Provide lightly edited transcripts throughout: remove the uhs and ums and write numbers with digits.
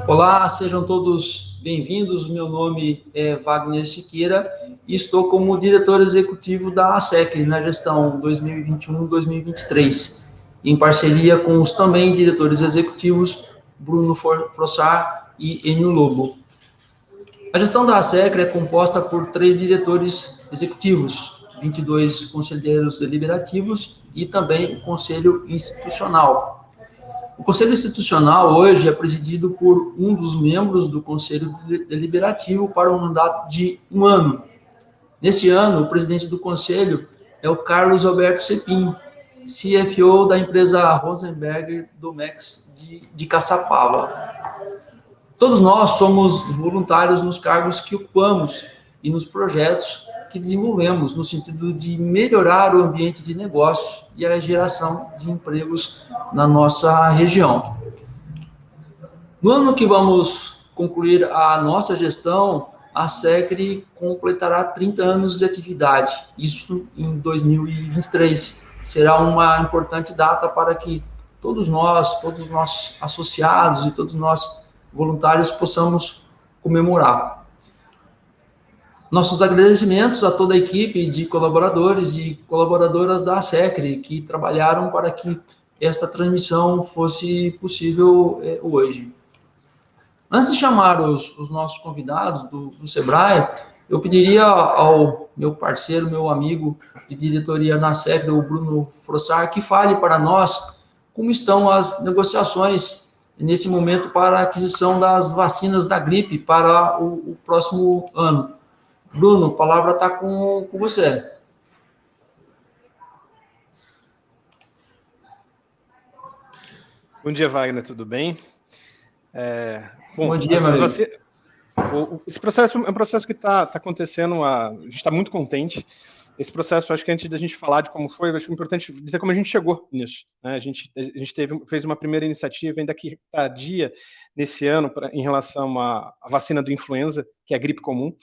Olá, sejam todos bem-vindos. Meu nome é Wagner Siqueira e estou como diretor executivo da ASECRE na gestão 2021-2023, em parceria com os também diretores executivos Bruno Frossar e Enio Lobo. A gestão da ASECRE é composta por 3 diretores executivos, 22 conselheiros deliberativos e também o conselho institucional. O Conselho Institucional hoje é presidido por um dos membros do Conselho Deliberativo para um mandato de 1 ano. Neste ano, o presidente do Conselho é o Carlos Alberto Cepim, CFO da empresa Rosenberger Domex de Caçapava. Todos nós somos voluntários nos cargos que ocupamos e nos projetos que desenvolvemos, no sentido de melhorar o ambiente de negócio e a geração de empregos na nossa região. No ano que vamos concluir a nossa gestão, a ASECRE completará 30 anos de atividade, isso em 2023. Será uma importante data para que todos nós associados e todos nós voluntários possamos comemorar. Nossos agradecimentos a toda a equipe de colaboradores e colaboradoras da ASECRE que trabalharam para que esta transmissão fosse possível hoje. Antes de chamar os nossos convidados do Sebrae, eu pediria ao meu parceiro, meu amigo de diretoria na ASECRE, o Bruno Frossar, que fale para nós como estão as negociações nesse momento para a aquisição das vacinas da gripe para o próximo ano. Bruno, a palavra está com você. Bom dia, Wagner, tudo bem? Bom dia, meu amigo. Esse processo é um processo que está acontecendo, a gente está muito contente. Esse processo, acho que antes da gente falar de como foi, acho que é importante dizer como a gente chegou nisso, né? A gente fez uma primeira iniciativa, ainda que tardia nesse ano, em relação à vacina do influenza, que é a gripe comum.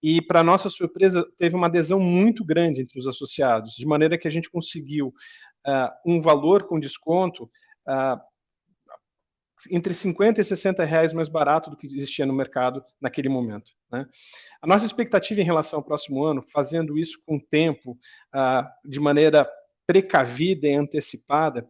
E, para nossa surpresa, teve uma adesão muito grande entre os associados, de maneira que a gente conseguiu um valor com desconto entre 50 e 60 reais mais barato do que existia no mercado naquele momento, né? A nossa expectativa em relação ao próximo ano, fazendo isso com tempo, de maneira precavida e antecipada,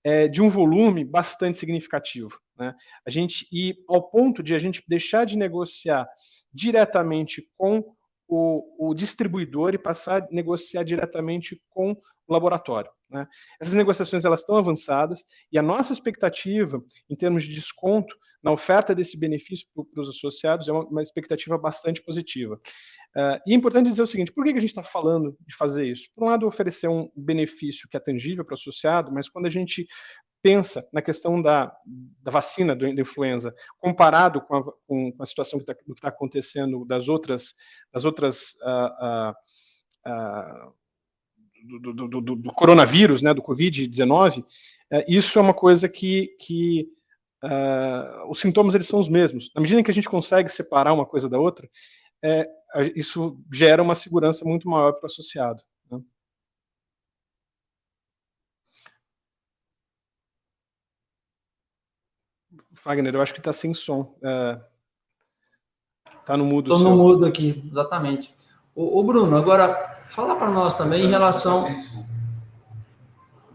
é de um volume bastante significativo, né? A gente ir ao ponto de a gente deixar de negociar diretamente com o distribuidor e passar a negociar diretamente com o laboratório, né? Essas negociações elas estão avançadas e a nossa expectativa em termos de desconto na oferta desse benefício para os associados é uma expectativa bastante positiva. E é importante dizer o seguinte, por que a gente está falando de fazer isso? Por um lado, oferecer um benefício que é tangível para o associado, mas quando a gente pensa na questão da vacina da influenza, comparado com a situação que está acontecendo das outras do coronavírus, né, do Covid-19, isso é uma coisa que os sintomas eles são os mesmos. Na medida em que a gente consegue separar uma coisa da outra, isso gera uma segurança muito maior para o associado, né? Wagner, eu acho que está sem som. Está no mudo. Estou no mudo aqui, exatamente. Ô Bruno, agora fala para nós também em relação...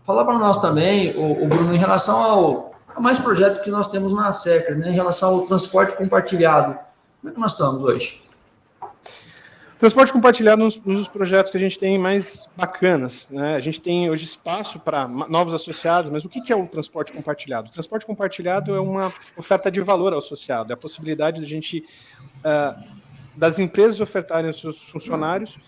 Fala para nós também, o Bruno, em relação a mais projetos que nós temos na ASECRE, né, em relação ao transporte compartilhado. Como é que nós estamos hoje? Transporte compartilhado é um dos projetos que a gente tem mais bacanas, né? A gente tem hoje espaço para novos associados, mas o que é o transporte compartilhado? O transporte compartilhado é uma oferta de valor ao associado, é a possibilidade de a gente, das empresas ofertarem aos seus funcionários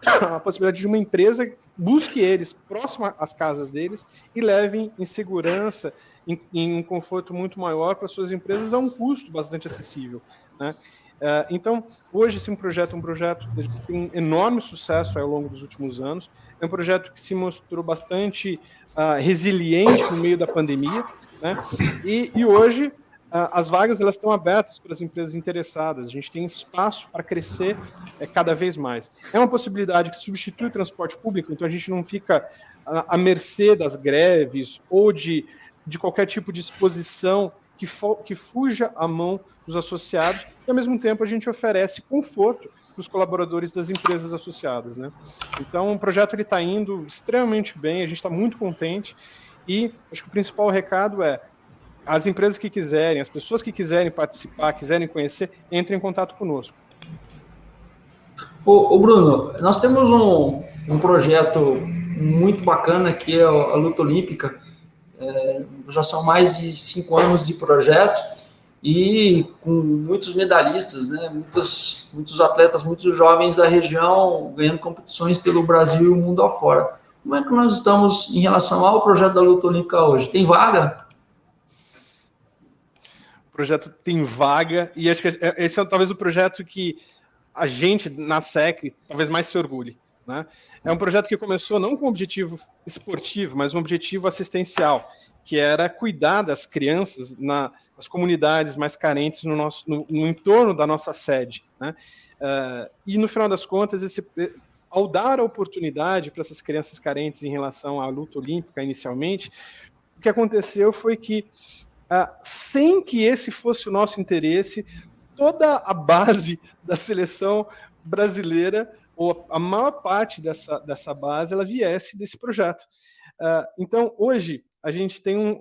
a possibilidade de uma empresa busque eles próximo às casas deles e levem em segurança, em um conforto muito maior para suas empresas a um custo bastante acessível, né? Então, hoje esse projeto é um projeto que tem enorme sucesso ao longo dos últimos anos, é um projeto que se mostrou bastante resiliente no meio da pandemia, né? E hoje as vagas elas estão abertas para as empresas interessadas, a gente tem espaço para crescer cada vez mais. É uma possibilidade que substitui o transporte público, então a gente não fica à mercê das greves ou de qualquer tipo de exposição que fuja a mão dos associados, e ao mesmo tempo a gente oferece conforto para os colaboradores das empresas associadas, né? Então o projeto está indo extremamente bem, a gente está muito contente, e acho que o principal recado é: as empresas que quiserem, as pessoas que quiserem participar, quiserem conhecer, entrem em contato conosco. Ô Bruno, nós temos um projeto muito bacana que é a Luta Olímpica. Já são mais de 5 anos de projeto e com muitos medalhistas, né? Muitos atletas, muitos jovens da região ganhando competições pelo Brasil e o mundo afora. Como é que nós estamos em relação ao projeto da Luta Olímpica hoje? Tem vaga? O projeto tem vaga, e acho que esse é talvez o projeto que a gente, na SECRE, talvez mais se orgulhe, né? É um projeto que começou não com um objetivo esportivo, mas um objetivo assistencial, que era cuidar das crianças nas comunidades mais carentes no entorno da nossa sede, né? E, no final das contas, ao dar a oportunidade para essas crianças carentes em relação à luta olímpica, inicialmente, o que aconteceu foi que, sem que esse fosse o nosso interesse, toda a base da seleção brasileira, ou a maior parte dessa base, ela viesse desse projeto. Então, hoje, a gente tem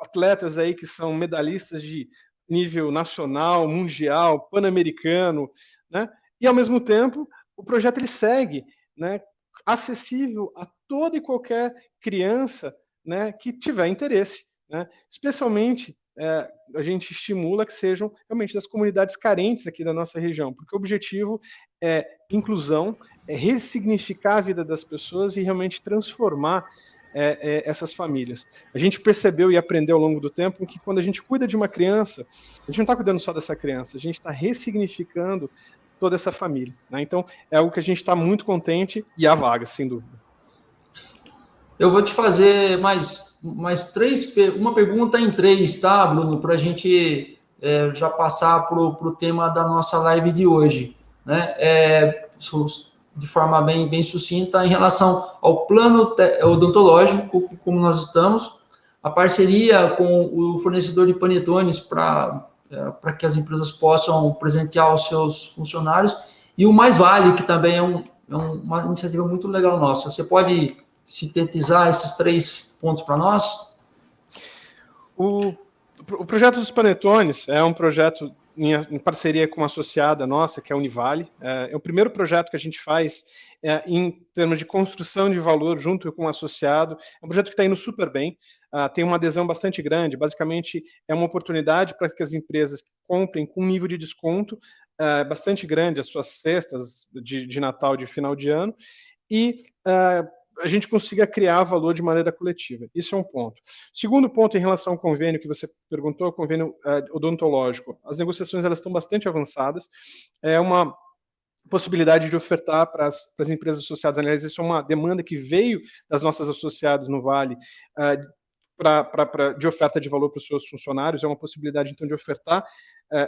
atletas aí que são medalhistas de nível nacional, mundial, pan-americano, né? E, ao mesmo tempo, o projeto ele segue, né, acessível a toda e qualquer criança, né, que tiver interesse, né? Especialmente, a gente estimula que sejam realmente das comunidades carentes aqui da nossa região, porque o objetivo é inclusão, é ressignificar a vida das pessoas e realmente transformar essas famílias. A gente percebeu e aprendeu ao longo do tempo que quando a gente cuida de uma criança, a gente não está cuidando só dessa criança, a gente está ressignificando toda essa família, né? Então, é algo que a gente está muito contente, e há vaga, sem dúvida. Eu vou te fazer uma pergunta em 3, tá, Bruno? Para a gente já passar para o tema da nossa live de hoje, né? De forma bem sucinta, em relação ao plano odontológico, como nós estamos, a parceria com o fornecedor de panetones para que as empresas possam presentear os seus funcionários, e o Mais Vale, que também é uma iniciativa muito legal nossa. Você pode sintetizar esses 3 pontos para nós? O projeto dos panetones é um projeto em parceria com uma associada nossa, que é a Univale. É o primeiro projeto que a gente faz em termos de construção de valor junto com um associado. É um projeto que está indo super bem, tem uma adesão bastante grande. Basicamente, é uma oportunidade para que as empresas comprem com um nível de desconto bastante grande as suas cestas de Natal, de final de ano, e a gente consiga criar valor de maneira coletiva. Isso é um ponto. Segundo ponto, em relação ao convênio que você perguntou, o convênio odontológico. As negociações elas estão bastante avançadas. É uma possibilidade de ofertar para as empresas associadas. Aliás, isso é uma demanda que veio das nossas associadas no Vale, de oferta de valor para os seus funcionários. É uma possibilidade, então, de ofertar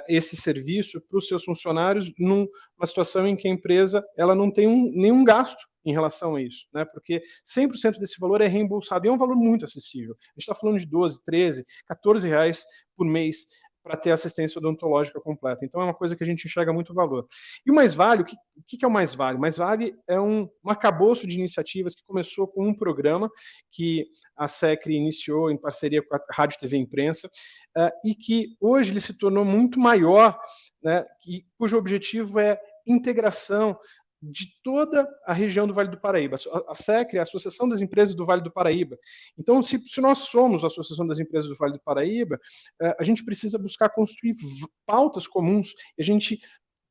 esse serviço para os seus funcionários numa situação em que a empresa ela não tem nenhum gasto em relação a isso, né? Porque 100% desse valor é reembolsado, e é um valor muito acessível. A gente está falando de 12, 13, 14 reais por mês para ter assistência odontológica completa. Então, é uma coisa que a gente enxerga muito valor. E o Mais Vale, o que é o Mais Vale? O Mais Vale é um arcabouço de iniciativas que começou com um programa que a SECRE iniciou em parceria com a Rádio TV Imprensa, e que hoje ele se tornou muito maior, né, cujo objetivo é integração de toda a região do Vale do Paraíba. A SECRE é a Associação das Empresas do Vale do Paraíba. Então, se nós somos a Associação das Empresas do Vale do Paraíba, a gente precisa buscar construir pautas comuns. A gente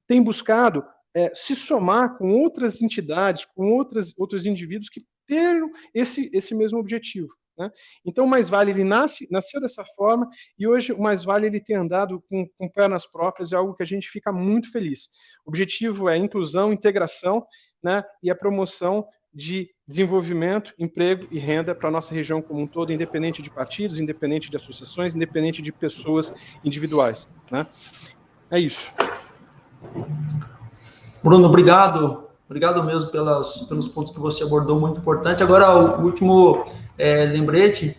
tem buscado se somar com outras entidades, com outros indivíduos que tenham esse mesmo objetivo, né? Então, o Mais Vale ele nasceu dessa forma, e hoje o Mais Vale ele tem andado com pernas próprias, é algo que a gente fica muito feliz. O objetivo é inclusão, integração, né, e a promoção de desenvolvimento, emprego e renda para a nossa região como um todo, independente de partidos, independente de associações, independente de pessoas individuais, né? É isso. Bruno, obrigado. Obrigado mesmo pelos pontos que você abordou, muito importante. Agora, o último lembrete.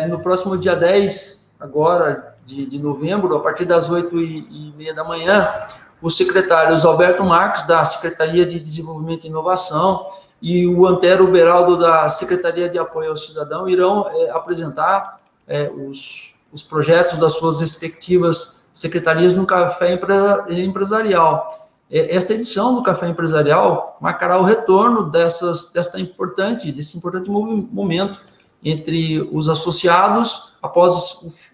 No próximo dia 10, agora, de novembro, a partir das 8h30 da manhã, os secretários Alberto Marques, da Secretaria de Desenvolvimento e Inovação, e o Antero Beraldo, da Secretaria de Apoio ao Cidadão, irão apresentar os projetos das suas respectivas secretarias no Café Empresarial. Esta edição do Café Empresarial marcará o retorno desse importante momento entre os associados, após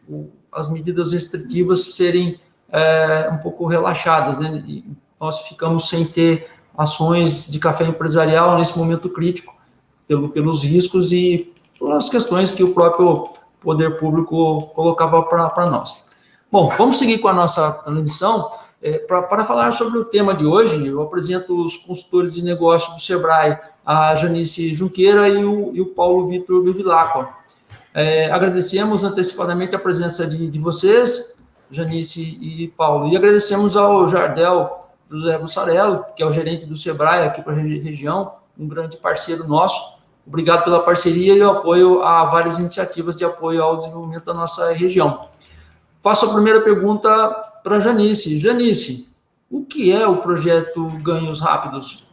as medidas restritivas serem um pouco relaxadas, né? E nós ficamos sem ter ações de café empresarial nesse momento crítico, pelos riscos e pelas questões que o próprio poder público colocava para nós. Bom, vamos seguir com a nossa transmissão. Para falar sobre o tema de hoje, eu apresento os consultores de negócio do Sebrae, a Janice Junqueira e o Paulo Vitor Bevilacqua. Agradecemos antecipadamente a presença de vocês, Janice e Paulo, e agradecemos ao Jardel José Bussarello, que é o gerente do Sebrae aqui para a região, um grande parceiro nosso. Obrigado pela parceria e o apoio a várias iniciativas de apoio ao desenvolvimento da nossa região. Faço a primeira pergunta para a Janice. Janice, o que é o projeto Ganhos Rápidos?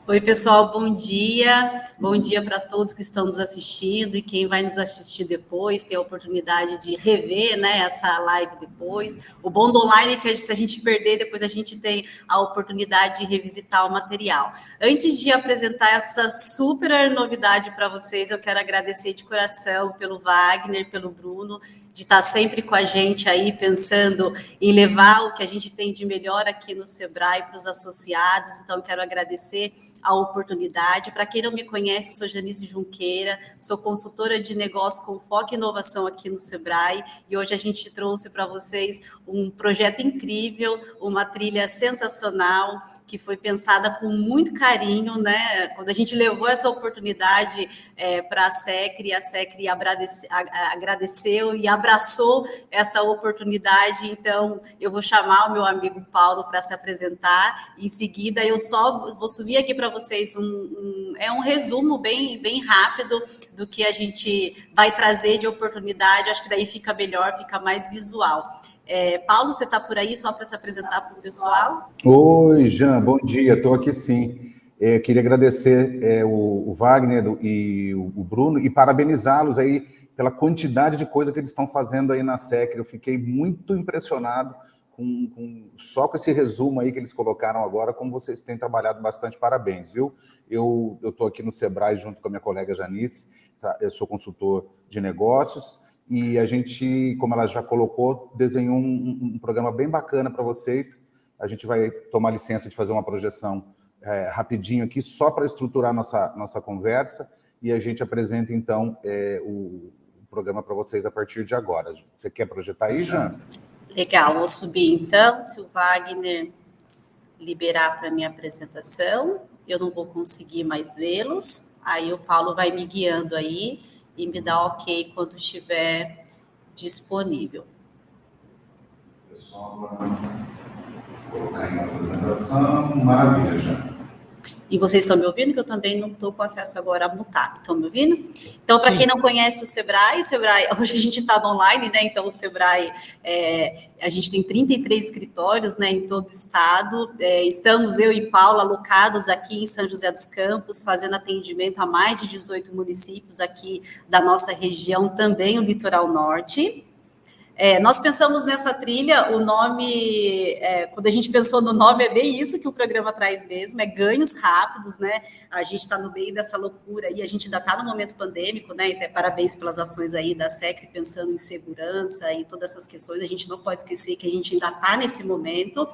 Oi, pessoal, bom dia. Bom dia para todos que estão nos assistindo e quem vai nos assistir depois, ter a oportunidade de rever, né, essa live depois. O bom do online é que se a gente perder, depois a gente tem a oportunidade de revisitar o material. Antes de apresentar essa super novidade para vocês, eu quero agradecer de coração pelo Wagner, pelo Bruno, de estar sempre com a gente aí, pensando em levar o que a gente tem de melhor aqui no Sebrae para os associados. Então, quero agradecer a oportunidade. Para quem não me conhece, eu sou Janice Junqueira, sou consultora de negócio com foco em inovação aqui no Sebrae, e hoje a gente trouxe para vocês um projeto incrível, uma trilha sensacional, que foi pensada com muito carinho, né? Quando a gente levou essa oportunidade para a SECRI agradeceu e abraçou essa oportunidade. Então, eu vou chamar o meu amigo Paulo para se apresentar, e em seguida eu só vou subir aqui para vocês um resumo bem rápido do que a gente vai trazer de oportunidade. Acho que daí fica melhor, fica mais visual. Paulo, você está por aí só para se apresentar para o pessoal? Oi, Jean, bom dia, estou aqui sim. Queria agradecer o Wagner e o Bruno e parabenizá-los aí pela quantidade de coisa que eles estão fazendo aí na SECRI. Eu fiquei muito impressionado só com esse resumo aí que eles colocaram agora, como vocês têm trabalhado bastante. Parabéns, viu? Eu estou aqui no Sebrae junto com a minha colega Janice, eu sou consultor de negócios, e a gente, como ela já colocou, desenhou um programa bem bacana para vocês. A gente vai tomar licença de fazer uma projeção rapidinho aqui, só para estruturar nossa conversa, e a gente apresenta, então, o programa para vocês a partir de agora. Você quer projetar aí, Jean? Legal, vou subir então, se o Wagner liberar para minha apresentação. Eu não vou conseguir mais vê-los, aí o Paulo vai me guiando aí e me dá ok quando estiver disponível. Pessoal, agora colocar em apresentação, maravilha, já. E vocês estão me ouvindo? Que eu também não estou com acesso agora a mutar. Estão me ouvindo? Então, para quem não conhece o Sebrae, hoje a gente está online, né? Então, o Sebrae, a gente tem 33 escritórios, né, em todo o estado. Estamos, eu e Paula, alocados aqui em São José dos Campos, fazendo atendimento a mais de 18 municípios aqui da nossa região, também o Litoral Norte. Nós pensamos nessa trilha, o nome, quando a gente pensou no nome, é bem isso que o programa traz mesmo, ganhos rápidos, né? A gente está no meio dessa loucura e a gente ainda está no momento pandêmico, né? Então, parabéns pelas ações aí da SECRI, pensando em segurança e todas essas questões. A gente não pode esquecer que a gente ainda está nesse momento.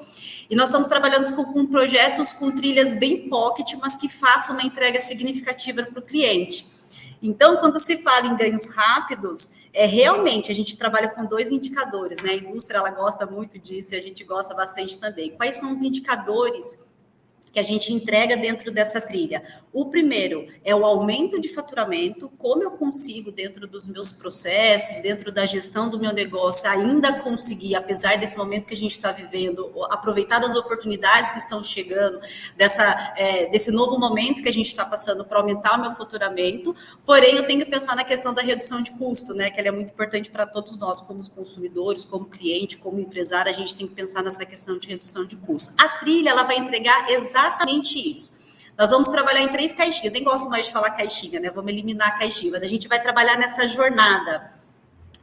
E nós estamos trabalhando com projetos com trilhas bem pocket, mas que façam uma entrega significativa para o cliente. Então, quando se fala em ganhos rápidos, realmente a gente trabalha com 2 indicadores, né? A indústria, ela gosta muito disso e a gente gosta bastante também. Quais são os indicadores que a gente entrega dentro dessa trilha. O primeiro é o aumento de faturamento, como eu consigo, dentro dos meus processos, dentro da gestão do meu negócio, ainda conseguir, apesar desse momento que a gente está vivendo, aproveitar das oportunidades que estão chegando, desse novo momento que a gente está passando para aumentar o meu faturamento, porém eu tenho que pensar na questão da redução de custo, né, que ela é muito importante para todos nós, como os consumidores, como cliente, como empresário, a gente tem que pensar nessa questão de redução de custo. A trilha, ela vai entregar exatamente isso. Nós vamos trabalhar em 3 caixinhas, nem gosto mais de falar caixinha, né? Vamos eliminar a caixinha, mas a gente vai trabalhar nessa jornada.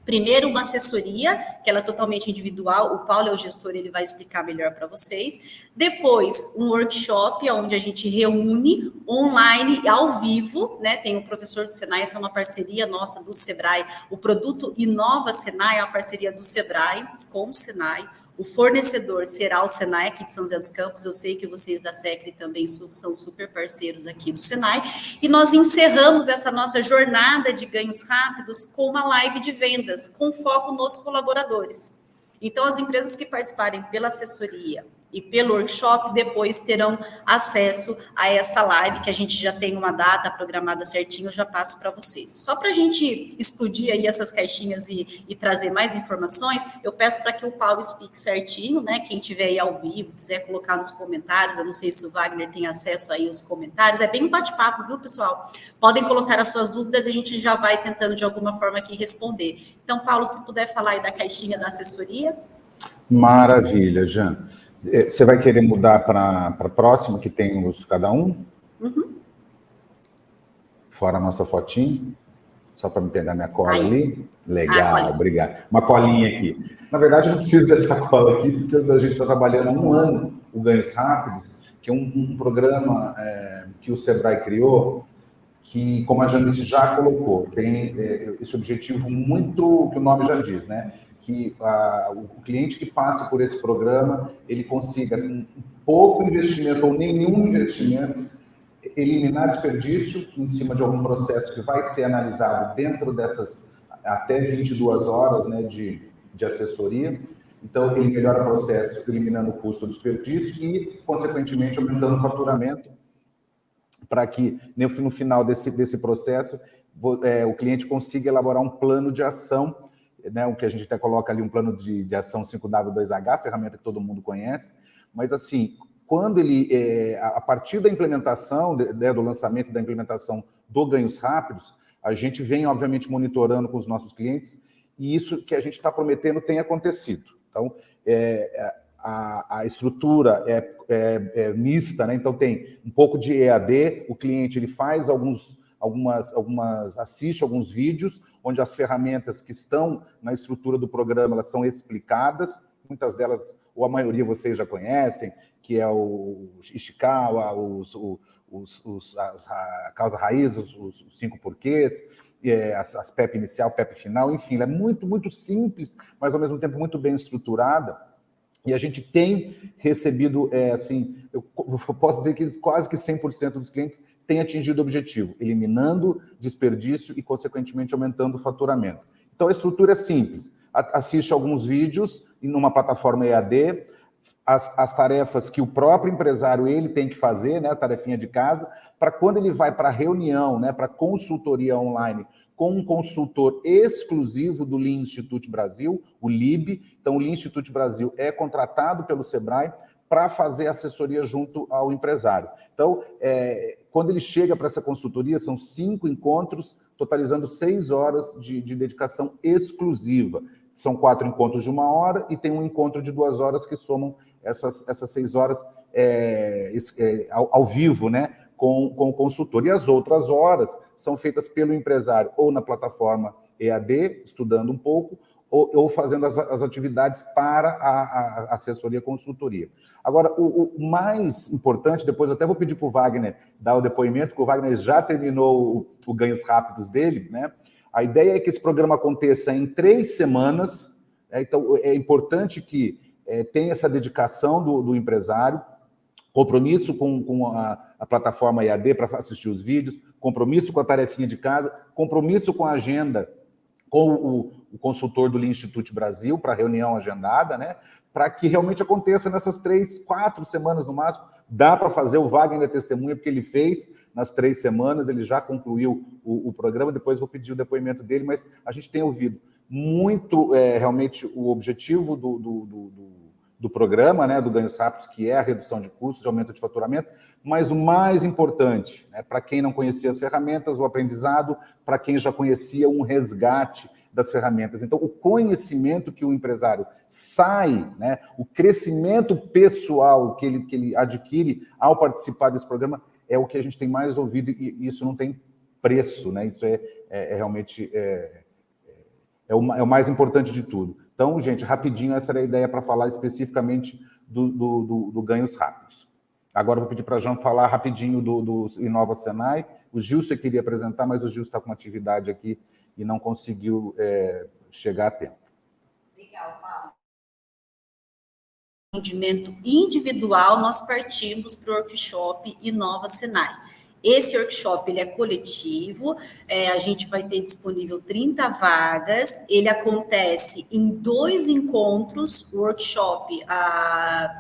Primeiro, uma assessoria, que ela é totalmente individual, o Paulo é o gestor, ele vai explicar melhor para vocês. Depois, um workshop, onde a gente reúne online, ao vivo, né? Tem o professor do Senai, essa é uma parceria nossa do Sebrae. O produto Inova Senai é uma parceria do Sebrae com o Senai. O fornecedor será o Senai aqui de São José dos Campos. Eu sei que vocês da SECRE também são super parceiros aqui do Senai. E nós encerramos essa nossa jornada de ganhos rápidos com uma live de vendas, com foco nos colaboradores. Então, as empresas que participarem pela assessoria e pelo workshop, depois terão acesso a essa live, que a gente já tem uma data programada certinho, eu já passo para vocês. Só para a gente explodir aí essas caixinhas e trazer mais informações, eu peço para que o Paulo explique certinho, né? Quem estiver aí ao vivo, quiser colocar nos comentários, eu não sei se o Wagner tem acesso aí aos comentários, é bem um bate-papo, viu, pessoal? Podem colocar as suas dúvidas e a gente já vai tentando, de alguma forma, aqui responder. Então, Paulo, se puder falar aí da caixinha da assessoria. Maravilha, Jean. Você vai querer mudar para a próxima, que tem os cada um? Uhum. Fora a nossa fotinho? Só para me pegar minha cola ali? Legal, obrigado. Uma colinha aqui. Na verdade, eu não preciso dessa cola aqui, porque a gente está trabalhando há 1 ano o Ganhos Rápidos, que é um programa que o Sebrae criou, que, como a Janice já colocou, tem esse objetivo muito, que o nome já diz, né? Que o cliente que passa por esse programa, ele consiga, com pouco investimento ou nenhum investimento, eliminar desperdício em cima de algum processo que vai ser analisado dentro dessas até 22 horas, né, de assessoria. Então, ele melhora o processo, eliminando o custo do desperdício e, consequentemente, aumentando o faturamento, para que, no final desse processo, o cliente consiga elaborar um plano de ação, né, o que a gente até coloca ali, um plano de ação 5W2H, ferramenta que todo mundo conhece, mas assim, quando ele, a partir da implementação, do lançamento da implementação do Ganhos Rápidos, a gente vem, obviamente, monitorando com os nossos clientes, e isso que a gente está prometendo tem acontecido. Então, a estrutura é mista, né? Então tem um pouco de EAD, o cliente ele faz assiste alguns vídeos, onde as ferramentas que estão na estrutura do programa, elas são explicadas, muitas delas, ou a maioria vocês já conhecem, que é o Ishikawa, a causa raiz, os 5 porquês, as PEP inicial, PEP final, enfim, ela é muito, muito simples, mas ao mesmo tempo muito bem estruturada, e a gente tem recebido, eu posso dizer que quase que 100% dos clientes têm atingido o objetivo, eliminando desperdício e, consequentemente, aumentando o faturamento. Então, a estrutura é simples. Assiste alguns vídeos numa plataforma EAD, as tarefas que o próprio empresário ele tem que fazer, né, a tarefinha de casa, para quando ele vai para a reunião, né, para consultoria online, com um consultor exclusivo do Lean Institute Brasil, o LIB. Então, o Lean Institute Brasil é contratado pelo Sebrae para fazer assessoria junto ao empresário. Então, quando ele chega para essa consultoria, são 5 encontros, totalizando 6 horas de dedicação exclusiva. São 4 encontros de 1 hora e tem um encontro de 2 horas que somam essas 6 horas ao vivo, né? Com o consultor. E as outras horas são feitas pelo empresário ou na plataforma EAD, estudando um pouco, ou fazendo as atividades para a assessoria e consultoria. Agora, o mais importante, depois eu até vou pedir para o Wagner dar o depoimento, porque o Wagner já terminou o Ganhos Rápidos dele, né? A ideia é que esse programa aconteça em 3 semanas, né? Então é importante que tenha essa dedicação do empresário, compromisso com a plataforma EAD para assistir os vídeos, compromisso com a tarefinha de casa, compromisso com a agenda, com o consultor do Lean Institute Brasil, para a reunião agendada, né? Para que realmente aconteça nessas 3, 4 semanas no máximo, Dá para fazer, o Wagner é testemunha, porque ele fez nas 3 semanas, ele já concluiu o programa, depois vou pedir o depoimento dele, mas a gente tem ouvido muito, realmente, o objetivo do programa, né, do Ganhos Rápidos, que é a redução de custos e aumento de faturamento, mas o mais importante, né, para quem não conhecia as ferramentas, o aprendizado, para quem já conhecia, um resgate das ferramentas. Então, o conhecimento que o empresário sai, né, o crescimento pessoal que ele adquire ao participar desse programa é o que a gente tem mais ouvido, e isso não tem preço, né? Isso realmente o mais importante de tudo. Então, gente, rapidinho, essa era a ideia para falar especificamente do Ganhos Rápidos. Agora eu vou pedir para a Jean falar rapidinho do Inova Senai. O Gilson queria apresentar, mas o Gilson está com uma atividade aqui e não conseguiu chegar a tempo. Legal, Paulo. Atendimento individual, nós partimos para o workshop Inova Senai. Esse workshop ele é coletivo, a gente vai ter disponível 30 vagas, ele acontece em 2 encontros, o workshop,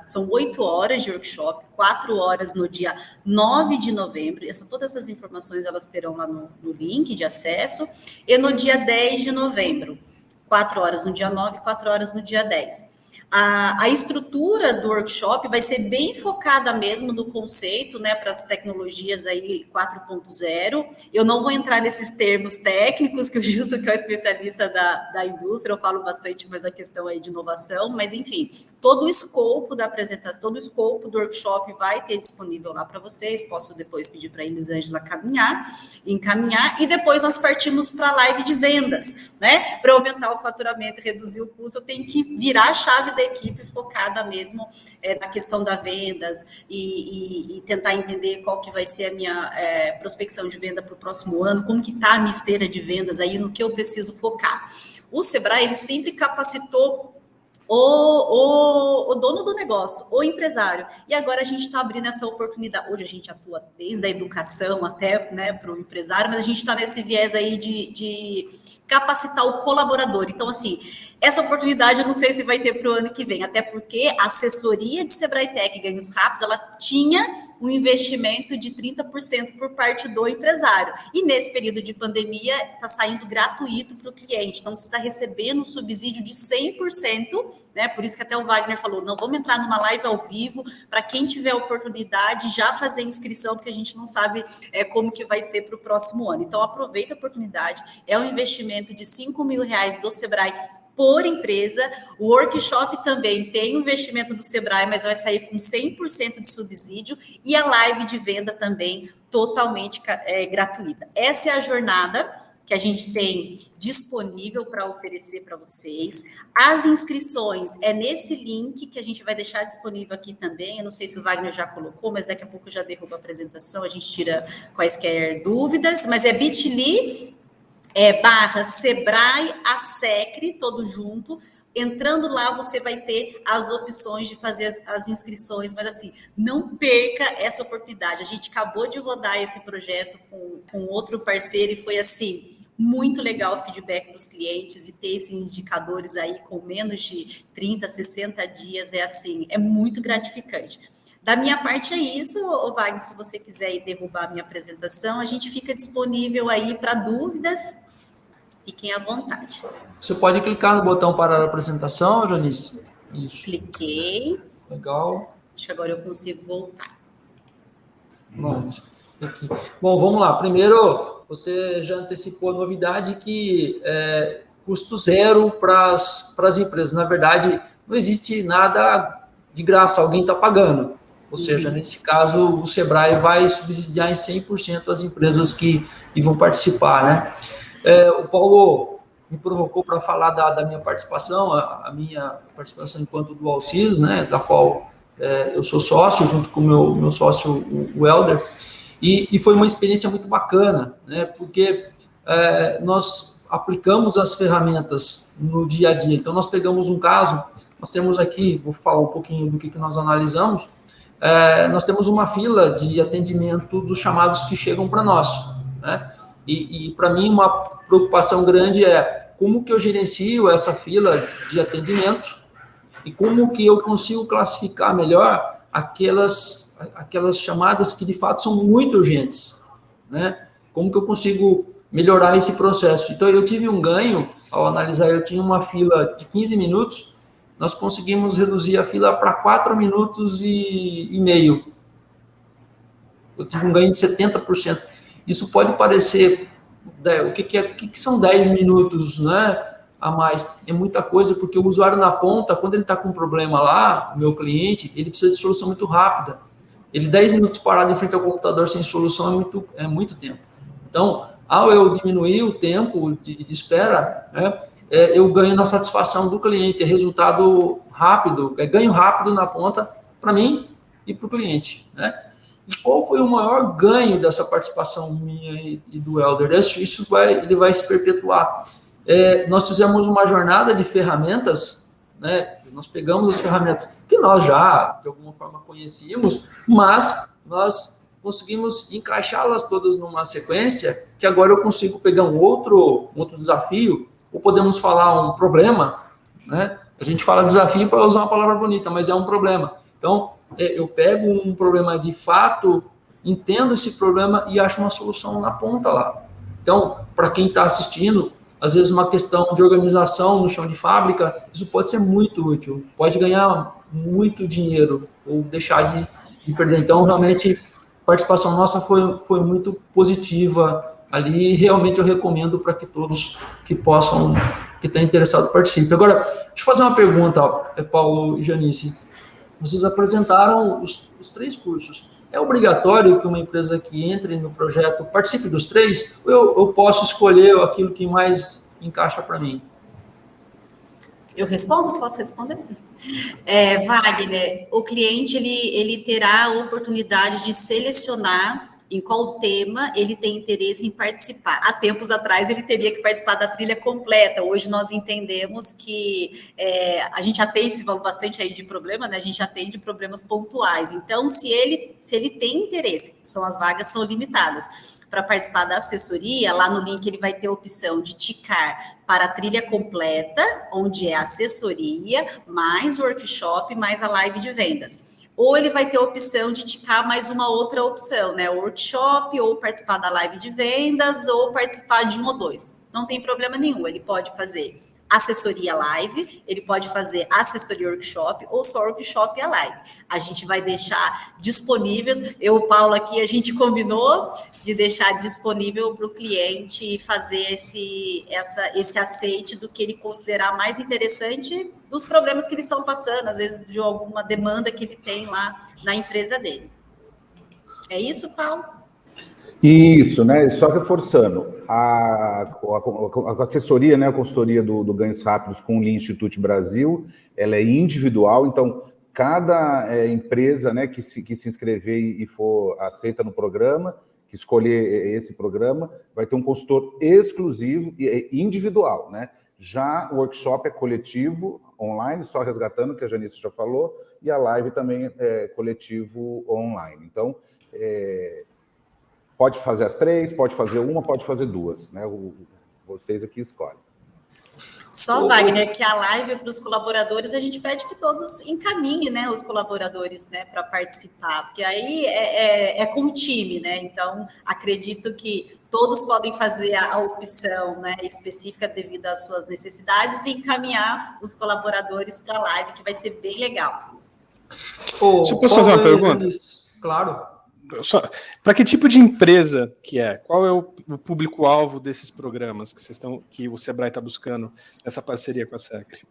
são 8 horas de workshop, 4 horas no dia 9 de novembro, todas essas informações elas terão lá no link de acesso, e no dia 10 de novembro, 4 horas no dia 9, 4 horas no dia 10. A estrutura do workshop vai ser bem focada mesmo no conceito, né, para as tecnologias aí 4.0. Eu não vou entrar nesses termos técnicos, que o Gilson, que é o especialista da indústria, eu falo bastante mais da questão aí de inovação, mas enfim, todo o escopo da apresentação, todo o escopo do workshop vai ter disponível lá para vocês. Posso depois pedir para a Elisângela encaminhar, e depois nós partimos para a live de vendas, né? Para aumentar o faturamento e reduzir o custo, eu tenho que virar a chave da equipe focada mesmo na questão das vendas e tentar entender qual que vai ser a minha prospecção de venda para o próximo ano, como que está a minha esteira de vendas aí, no que eu preciso focar. O Sebrae, ele sempre capacitou o dono do negócio, o empresário, e agora a gente está abrindo essa oportunidade. Hoje a gente atua desde a educação até, né, para o empresário, mas a gente está nesse viés aí de capacitar o colaborador. Então, assim, essa oportunidade eu não sei se vai ter para o ano que vem, até porque a assessoria de Sebrae Tech Ganhos Rápidos, ela tinha um investimento de 30% por parte do empresário. E nesse período de pandemia, está saindo gratuito para o cliente. Então, você está recebendo um subsídio de 100%, né? Por isso que até o Wagner falou, não, vamos entrar numa live ao vivo, para quem tiver oportunidade, já fazer inscrição, porque a gente não sabe como que vai ser para o próximo ano. Então, aproveita a oportunidade. É um investimento de R$5 mil do Sebrae por empresa. O workshop também tem um investimento do Sebrae, mas vai sair com 100% de subsídio, e a live de venda também totalmente gratuita. Essa é a jornada que a gente tem disponível para oferecer para vocês. As inscrições é nesse link que a gente vai deixar disponível aqui também. Eu não sei se o Wagner já colocou, mas daqui a pouco eu já derrubo a apresentação, a gente tira quaisquer dúvidas, mas é bit.ly / Sebrae Assecre, todo junto. Entrando lá, você vai ter as opções de fazer as inscrições, mas assim, não perca essa oportunidade. A gente acabou de rodar esse projeto com outro parceiro e foi assim, muito legal o feedback dos clientes, e ter esses indicadores aí com menos de 30, 60 dias é muito gratificante. Da minha parte é isso, Wagner, se você quiser ir derrubar a minha apresentação, a gente fica disponível aí para dúvidas, fiquem à vontade. Você pode clicar no botão parar a apresentação, Janice? Isso. Cliquei. Legal. Acho que agora eu consigo voltar. Pronto. Aqui. Bom, vamos lá. Primeiro, você já antecipou a novidade que custo zero para as empresas. Na verdade, não existe nada de graça, alguém está pagando. Ou seja, nesse caso, o Sebrae vai subsidiar em 100% as empresas que vão participar, né? O Paulo me provocou para falar da minha participação, a minha participação enquanto Dual CIS, né, da qual eu sou sócio, junto com o meu sócio, o Helder, e foi uma experiência muito bacana, né, porque nós aplicamos as ferramentas no dia a dia. Então, nós pegamos um caso, nós temos aqui, vou falar um pouquinho do que nós analisamos, nós temos uma fila de atendimento dos chamados que chegam para nós, né? E para mim, uma preocupação grande é como que eu gerencio essa fila de atendimento e como que eu consigo classificar melhor aquelas chamadas que de fato são muito urgentes, né? Como que eu consigo melhorar esse processo? Então, eu tive um ganho, ao analisar, eu tinha uma fila de 15 minutos, nós conseguimos reduzir a fila para 4 minutos e meio. Eu tive um ganho de 70%. Isso pode parecer, o que são 10 minutos, né, a mais? É muita coisa, porque o usuário na ponta, quando ele está com um problema lá, o meu cliente, ele precisa de solução muito rápida. Ele 10 minutos parado em frente ao computador sem solução é muito tempo. Então, ao eu diminuir o tempo de espera, né, eu ganho na satisfação do cliente, é resultado rápido, é ganho rápido na ponta para mim e para o cliente, né? E qual foi o maior ganho dessa participação minha e do Helder? Ele vai se perpetuar. Nós fizemos uma jornada de ferramentas, né? Nós pegamos as ferramentas que nós já, de alguma forma, conhecíamos, mas nós conseguimos encaixá-las todas numa sequência que agora eu consigo pegar um outro desafio, ou podemos falar um problema, né? A gente fala desafio para usar uma palavra bonita, mas é um problema. Então, eu pego um problema de fato, entendo esse problema e acho uma solução na ponta lá. Então, para quem está assistindo, às vezes uma questão de organização no chão de fábrica, isso pode ser muito útil, pode ganhar muito dinheiro ou deixar de perder. Então, realmente, a participação nossa foi muito positiva ali, realmente eu recomendo para que todos que estão interessados participem. Agora, deixa eu fazer uma pergunta, Paulo e Janice. Vocês apresentaram os 3 cursos. É obrigatório que uma empresa que entre no projeto participe dos 3? Ou eu posso escolher aquilo que mais encaixa para mim? Eu respondo? Posso responder? Wagner, o cliente ele terá a oportunidade de selecionar em qual tema ele tem interesse em participar. Há tempos atrás ele teria que participar da trilha completa. Hoje nós entendemos que a gente atende, se falou bastante aí de problema, né? A gente atende problemas pontuais. Então, se ele tem interesse, as vagas são limitadas. Para participar da assessoria, lá no link ele vai ter a opção de ticar para a trilha completa, onde é a assessoria, mais workshop, mais a live de vendas. Ou ele vai ter a opção de ticar mais uma outra opção, né? Workshop, ou participar da live de vendas, ou participar de 1 ou 2. Não tem problema nenhum, ele pode fazer assessoria live, ele pode fazer assessoria workshop ou só workshop e a live. A gente vai deixar disponíveis, eu e o Paulo aqui, a gente combinou de deixar disponível para o cliente fazer esse aceite do que ele considerar mais interessante dos problemas que eles estão passando, às vezes de alguma demanda que ele tem lá na empresa dele. É isso, Paulo? Isso, né? Só reforçando, a assessoria, né, a consultoria do Ganhos Rápidos com o Lean Institute Brasil, ela é individual, então cada empresa, né, que se inscrever e for aceita no programa, que escolher esse programa, vai ter um consultor exclusivo e individual, né? Já o workshop é coletivo, online, só resgatando o que a Janice já falou, e a live também é coletivo online. Então, pode fazer as 3, pode fazer uma, pode fazer 2, né? Vocês aqui escolhem. Só, Wagner, que a live para os colaboradores, a gente pede que todos encaminhem, né, os colaboradores, né, para participar, porque aí é com o time, né? Então, acredito que todos podem fazer a opção, né, específica devido às suas necessidades e encaminhar os colaboradores para a live, que vai ser bem legal. Você posso fazer uma pergunta? Claro. Para que tipo de empresa que é? Qual é o público-alvo desses programas que o Sebrae está buscando nessa parceria com a SECRE?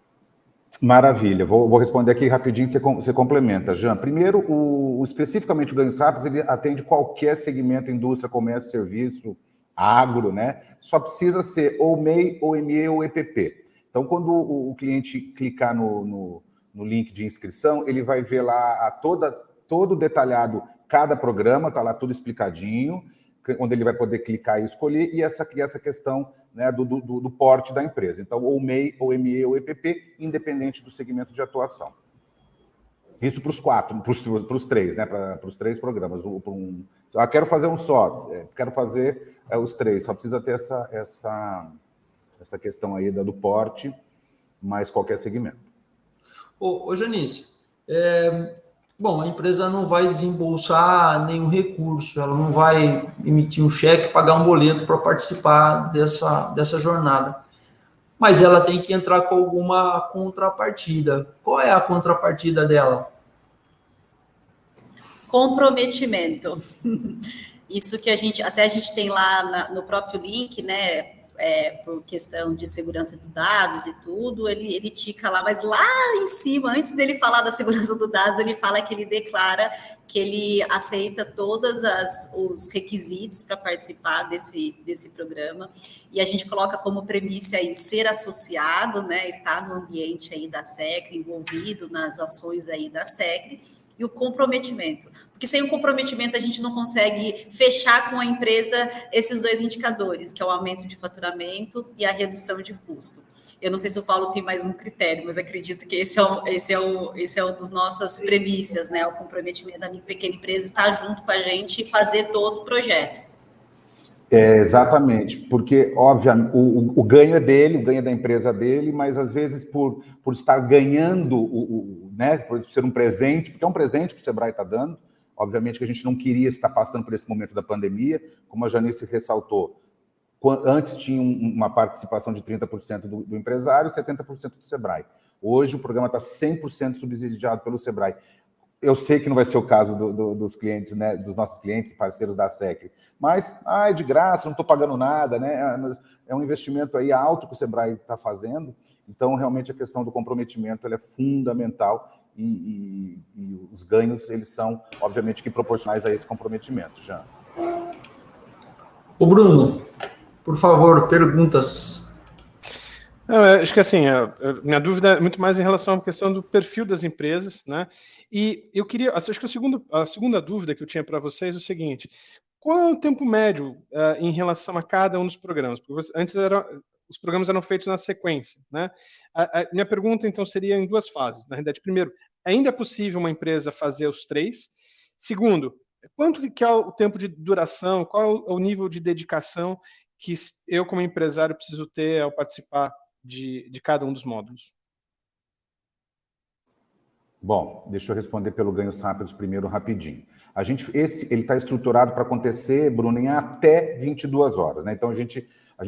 Maravilha. Vou responder aqui rapidinho, você complementa, Jean. Primeiro, especificamente o Ganhos Rápidos, ele atende qualquer segmento, indústria, comércio, serviço, agro, né? Só precisa ser ou MEI, ou ME, ou EPP. Então, quando o cliente clicar no link de inscrição, ele vai ver lá todo detalhado, cada programa, está lá tudo explicadinho, onde ele vai poder clicar e escolher, e essa questão, né, do porte da empresa. Então, ou MEI, ou ME, ou EPP, independente do segmento de atuação. Isso para os 4, para os 3, né, para os 3 programas. Quero fazer um só, quero fazer os 3, só precisa ter essa questão aí do porte, mais qualquer segmento. Ô Janice, Bom, a empresa não vai desembolsar nenhum recurso, ela não vai emitir um cheque, pagar um boleto para participar dessa jornada. Mas ela tem que entrar com alguma contrapartida. Qual é a contrapartida dela? Comprometimento. Isso que a gente tem lá no próprio link, né? Por questão de segurança de dados e tudo, ele tica lá, mas lá em cima, antes dele falar da segurança dos dados, ele fala que ele declara que ele aceita todos os requisitos para participar desse programa, e a gente coloca como premissa aí ser associado, né, estar no ambiente aí da SECRE, envolvido nas ações aí da SECRE, e o comprometimento. Porque sem o comprometimento a gente não consegue fechar com a empresa esses dois indicadores, que é o aumento de faturamento e a redução de custo. Eu não sei se o Paulo tem mais um critério, mas acredito que esse é um dos nossas premissas, né? O comprometimento da micro e pequena empresa estar junto com a gente e fazer todo o projeto. Exatamente, porque, obviamente, o ganho é dele, o ganho é da empresa dele, mas às vezes por estar ganhando, né, por ser um presente, porque é um presente que o Sebrae está dando. Obviamente que a gente não queria estar passando por esse momento da pandemia, como a Janice ressaltou. Antes tinha uma participação de 30% do empresário e 70% do Sebrae. Hoje o programa está 100% subsidiado pelo Sebrae. Eu sei que não vai ser o caso dos clientes, né, dos nossos clientes, parceiros da SECRE, mas é de graça, não estou pagando nada, né? É um investimento aí alto que o Sebrae está fazendo. Então, realmente, a questão do comprometimento ela é fundamental. E os ganhos, eles são, obviamente, que proporcionais a esse comprometimento, Jean. Ô Bruno, por favor, perguntas. Acho que assim, minha dúvida é muito mais em relação à questão do perfil das empresas, né? E eu queria, acho que a segunda dúvida que eu tinha para vocês é o seguinte: qual é o tempo médio em relação a cada um dos programas? Porque antes os programas eram feitos na sequência, né? A minha pergunta, então, seria em duas fases. Na realidade, primeiro, ainda é possível uma empresa fazer os três? Segundo, quanto que é o tempo de duração? Qual é o nível de dedicação que eu, como empresário, preciso ter ao participar de cada um dos módulos? Bom, deixa eu responder pelo ganhos rápidos primeiro, rapidinho. Ele está estruturado para acontecer, Bruno, em até 22 horas, né? Então, a gente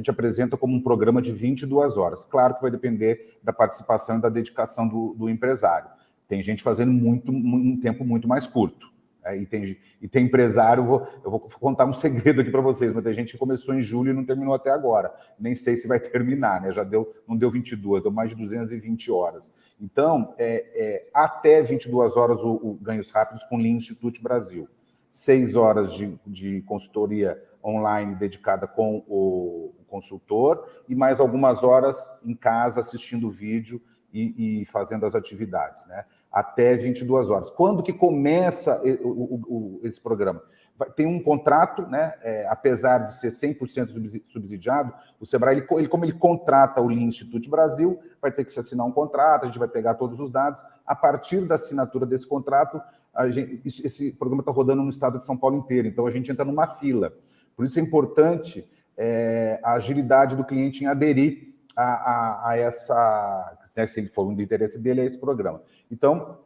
apresenta como um programa de 22 horas. Claro que vai depender da participação e da dedicação do empresário. Tem gente fazendo um tempo muito mais curto. E tem empresário, eu vou contar um segredo aqui para vocês, mas tem gente que começou em julho e não terminou até agora. Nem sei se vai terminar, né? Não deu 22, deu mais de 220 horas. Então, até 22 horas o ganhos rápidos com Lean Institute Brasil. 6 horas de consultoria online dedicada com o consultor e mais algumas horas em casa assistindo o vídeo e fazendo as atividades, né? Até 22 horas. Quando que começa esse programa? Tem um contrato, né? Apesar de ser 100% subsidiado, o Sebrae, como ele contrata o Lean Institute Brasil, vai ter que se assinar um contrato, a gente vai pegar todos os dados. A partir da assinatura desse contrato, esse programa está rodando no estado de São Paulo inteiro, então a gente entra numa fila. Por isso é importante a agilidade do cliente em aderir a essa, né, se ele for do interesse dele, a esse programa. Então,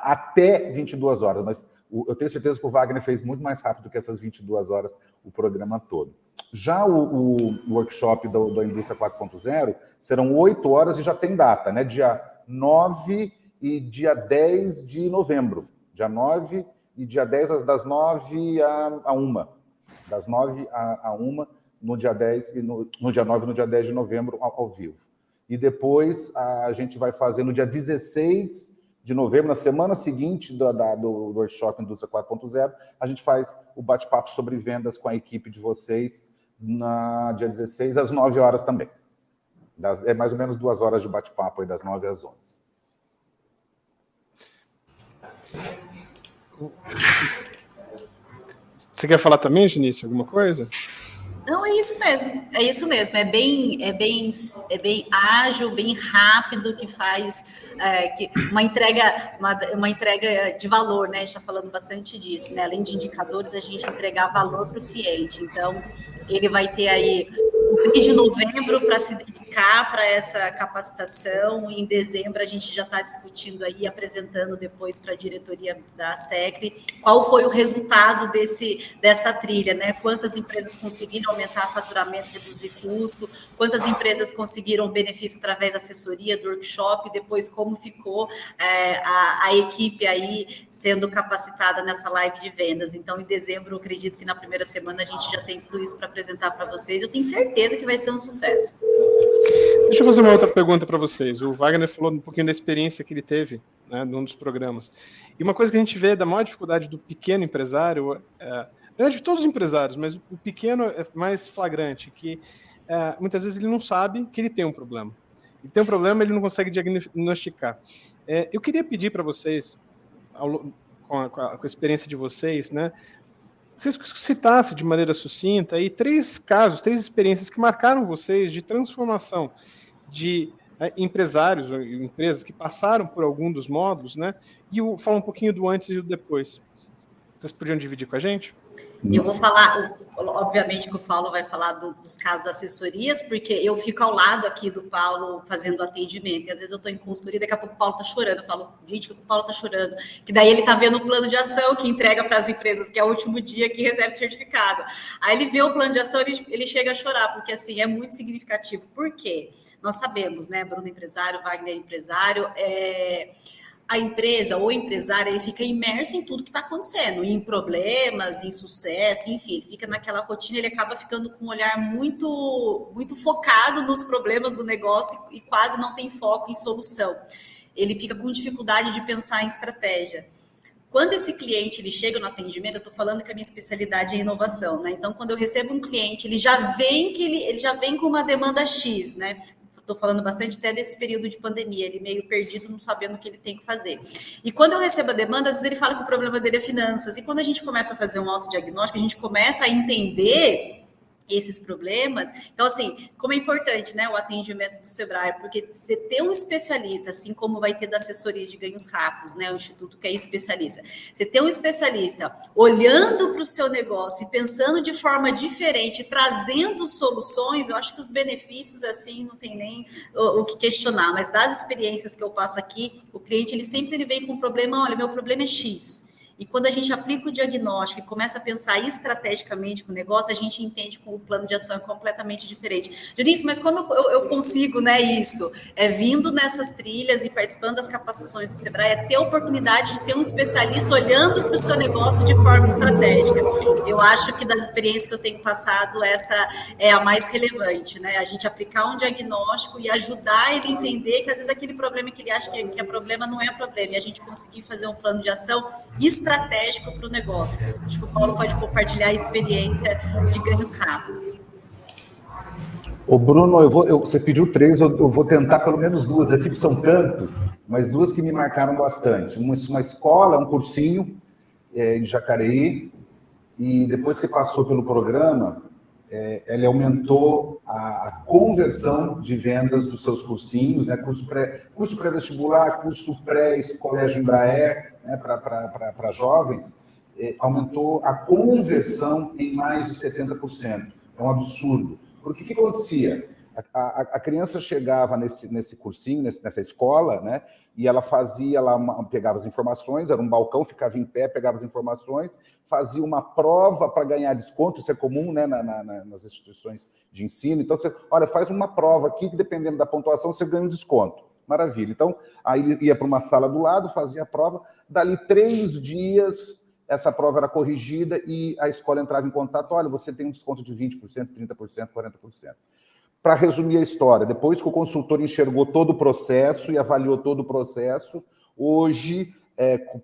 até 22 horas, mas eu tenho certeza que o Wagner fez muito mais rápido que essas 22 horas o programa todo. Já o workshop da Indústria 4.0 serão 8 horas e já tem data, né? Dia 9 e dia 10 de novembro. Dia 9 e dia 10, das 9 a 1. Das 9 a 1, no dia 10 e no dia 9 e no dia 10 de novembro, ao vivo. E depois a gente vai fazer no dia 16 de novembro, na semana seguinte do workshop Indústria 4.0, a gente faz o bate-papo sobre vendas com a equipe de vocês no dia 16, às 9 horas também. É mais ou menos 2 horas de bate-papo, aí das 9 às 11. Você quer falar também, Janice, alguma coisa? Não, é isso mesmo, é bem ágil, bem rápido, que faz uma entrega de valor, né? A gente está falando bastante disso, né? Além de indicadores, a gente entregar valor para o cliente. Então, ele vai ter aí o mês de novembro para se dedicar aplicar para essa capacitação. Em dezembro, a gente já está discutindo aí, apresentando depois para a diretoria da SECRE, qual foi o resultado dessa trilha, né? Quantas empresas conseguiram aumentar faturamento, reduzir custo, quantas empresas conseguiram benefício através da assessoria, do workshop, depois como ficou a equipe aí sendo capacitada nessa live de vendas. Então, em dezembro, eu acredito que na primeira semana a gente já tem tudo isso para apresentar para vocês. Eu tenho certeza que vai ser um sucesso. Deixa eu fazer uma outra pergunta para vocês. O Wagner falou um pouquinho da experiência que ele teve, né, num dos programas. E uma coisa que a gente vê da maior dificuldade do pequeno empresário, de todos os empresários, mas o pequeno é mais flagrante, que muitas vezes ele não sabe que ele tem um problema. Ele tem um problema, ele não consegue diagnosticar. Eu queria pedir para vocês, com a experiência de vocês, né, vocês citassem de maneira sucinta aí 3 casos, 3 experiências que marcaram vocês de transformação de empresários ou empresas que passaram por algum dos módulos, né? E fala um pouquinho do antes e do depois. Vocês podiam dividir com a gente? Eu vou falar, obviamente que o Paulo vai falar dos casos das assessorias, porque eu fico ao lado aqui do Paulo fazendo atendimento, e às vezes eu estou em consultoria, daqui a pouco o Paulo está chorando, eu falo, gente, o Paulo está chorando, que daí ele está vendo o plano de ação que entrega para as empresas, que é o último dia que recebe certificado. Aí ele vê o plano de ação e ele chega a chorar, porque assim, é muito significativo. Por quê? Nós sabemos, né, Bruno empresário, Wagner empresário, a empresa ou empresário, ele fica imerso em tudo que está acontecendo, em problemas, em sucesso, enfim, ele fica naquela rotina, ele acaba ficando com um olhar muito, muito focado nos problemas do negócio e quase não tem foco em solução. Ele fica com dificuldade de pensar em estratégia. Quando esse cliente ele chega no atendimento, eu estou falando que a minha especialidade é inovação, né? Então, quando eu recebo um cliente, ele já vem com uma demanda X, né? Estou falando bastante até desse período de pandemia, ele meio perdido, não sabendo o que ele tem que fazer. E quando eu recebo a demanda, às vezes ele fala que o problema dele é finanças. E quando a gente começa a fazer um autodiagnóstico, a gente começa a entender esses problemas. Então, assim, como é importante, né, o atendimento do Sebrae, porque você ter um especialista, assim como vai ter da assessoria de ganhos rápidos, né, o Instituto que é especialista, você ter um especialista olhando para o seu negócio e pensando de forma diferente, trazendo soluções, eu acho que os benefícios, assim, não tem nem o que questionar, mas das experiências que eu passo aqui, o cliente, ele vem com um problema, olha, meu problema é X. E quando a gente aplica o diagnóstico e começa a pensar estrategicamente com o negócio, a gente entende que o plano de ação é completamente diferente. Junice, mas como eu consigo, né, isso? Vindo nessas trilhas e participando das capacitações do Sebrae, ter a oportunidade de ter um especialista olhando para o seu negócio de forma estratégica. Eu acho que das experiências que eu tenho passado, essa é a mais relevante, né? A gente aplicar um diagnóstico e ajudar ele a entender que às vezes aquele problema que ele acha que é problema não é problema, e a gente conseguir fazer um plano de ação estratégico para o negócio. Acho que o Paulo pode compartilhar a experiência de ganhos rápidos. Ô Bruno, você pediu 3, eu vou tentar pelo menos 2 aqui, porque são tantos, mas 2 que me marcaram bastante. Uma escola, um cursinho em Jacareí, e depois que passou pelo programa, ele aumentou a conversão de vendas dos seus cursinhos, né? Curso pré-vestibular, curso colégio Embraer, né? Para jovens, aumentou a conversão em mais de 70%. É um absurdo. Porque o que acontecia? A criança chegava nesse cursinho, nessa escola, né? E ela pegava as informações, era um balcão, ficava em pé, pegava as informações, fazia uma prova para ganhar desconto, isso é comum, né, nas instituições de ensino. Então, faz uma prova aqui que, dependendo da pontuação, você ganha um desconto. Maravilha. Então, aí ele ia para uma sala do lado, fazia a prova, dali 3 dias, essa prova era corrigida e a escola entrava em contato, olha, você tem um desconto de 20%, 30%, 40%. Para resumir a história, depois que o consultor enxergou todo o processo e avaliou todo o processo, hoje,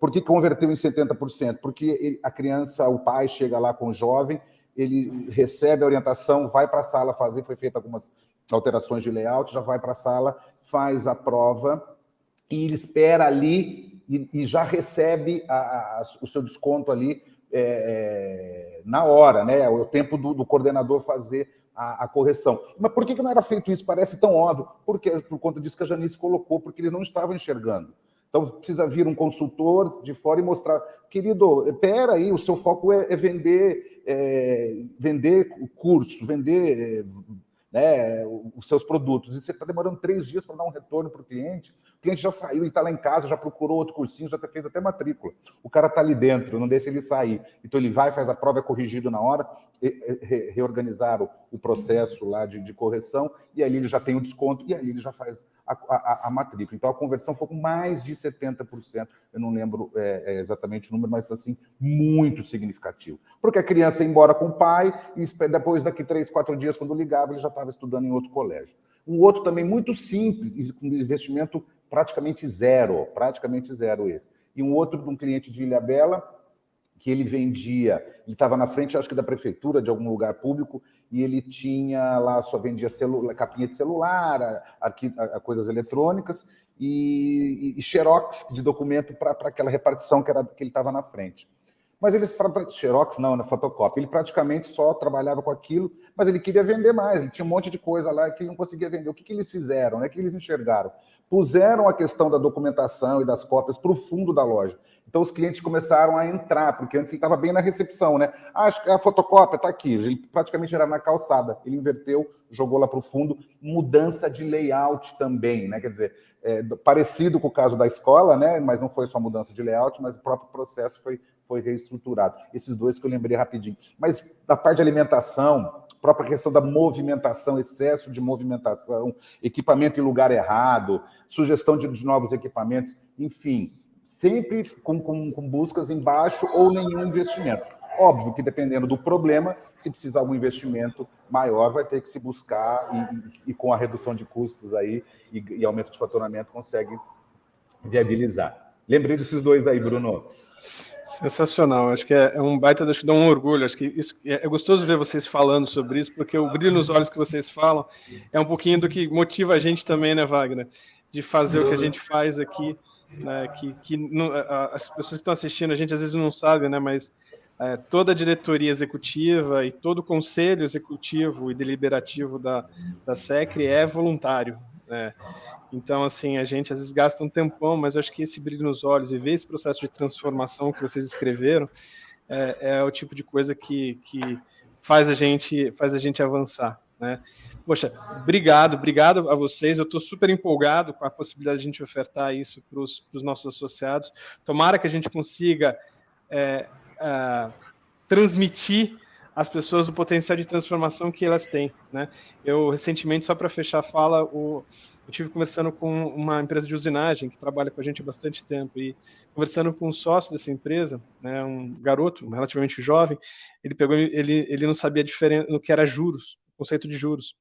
por que converteu em 70%? Porque a criança, o pai chega lá com o jovem, ele recebe a orientação, vai para a sala foi feita algumas alterações de layout, já vai para a sala, faz a prova e ele espera ali e já recebe o seu desconto ali na hora, né? O tempo do coordenador fazer a correção. Mas por que não era feito isso? Parece tão óbvio. Por conta disso que a Janice colocou, porque eles não estavam enxergando. Então, precisa vir um consultor de fora e mostrar, querido, espera aí, o seu foco é vender curso, vender né, os seus produtos, e você está demorando 3 dias para dar um retorno para o cliente já saiu e está lá em casa, já procurou outro cursinho, já fez até matrícula. O cara está ali dentro, não deixa ele sair. Então ele vai, faz a prova, é corrigido na hora, reorganizar o processo lá de correção, e ali ele já tem o desconto, e ali ele já faz a matrícula. Então a conversão foi com mais de 70%, eu não lembro exatamente o número, mas assim, muito significativo. Porque a criança ia embora com o pai, e depois daqui 3, 4 dias, quando ligava, ele já estava estudando em outro colégio. Um outro também muito simples, com investimento praticamente zero esse. E um outro de um cliente de Ilhabela, que ele vendia, ele estava na frente, acho que da prefeitura, de algum lugar público, e ele tinha lá, só vendia capinha de celular, coisas eletrônicas, e xerox de documento para aquela repartição que ele estava na frente. Mas ele, xerox não, né, fotocópia, ele praticamente só trabalhava com aquilo, mas ele queria vender mais, ele tinha um monte de coisa lá que ele não conseguia vender. O que eles fizeram, né? O que eles enxergaram? Puseram a questão da documentação e das cópias para o fundo da loja. Então os clientes começaram a entrar, porque antes ele estava bem na recepção, né? Acho que a fotocópia está aqui, ele praticamente era na calçada, ele inverteu, jogou lá para o fundo, mudança de layout também, né? Quer dizer, parecido com o caso da escola, né? Mas não foi só mudança de layout, mas o próprio processo foi reestruturado. Esses dois que eu lembrei rapidinho. Mas da parte de alimentação, própria questão da movimentação, excesso de movimentação, equipamento em lugar errado, sugestão de novos equipamentos, enfim, sempre com buscas em baixo ou nenhum investimento. Óbvio que dependendo do problema, se precisar de um investimento maior, vai ter que se buscar e com a redução de custos aí e aumento de faturamento consegue viabilizar. Lembrei desses dois aí, Bruno. Sensacional, acho que é um baita, acho que dá um orgulho, acho que isso, é gostoso ver vocês falando sobre isso, porque o brilho nos olhos que vocês falam é um pouquinho do que motiva a gente também, né, Wagner, de fazer o que a gente faz aqui, né, as pessoas que estão assistindo, a gente às vezes não sabe, né, mas toda a diretoria executiva e todo o conselho executivo e deliberativo da SECRI é voluntário, né? Então, assim, a gente às vezes gasta um tempão, mas eu acho que esse brilho nos olhos e ver esse processo de transformação que vocês escreveram é o tipo de coisa que faz a gente avançar, né? Poxa, obrigado a vocês, eu estou super empolgado com a possibilidade de a gente ofertar isso para os nossos associados. Tomara que a gente consiga transmitir às pessoas o potencial de transformação que elas têm, né? Eu, recentemente, só para fechar a fala, eu estive conversando com uma empresa de usinagem que trabalha com a gente há bastante tempo e conversando com um sócio dessa empresa, né, um garoto relativamente jovem, ele não sabia a diferença no que era juros, o conceito de juros.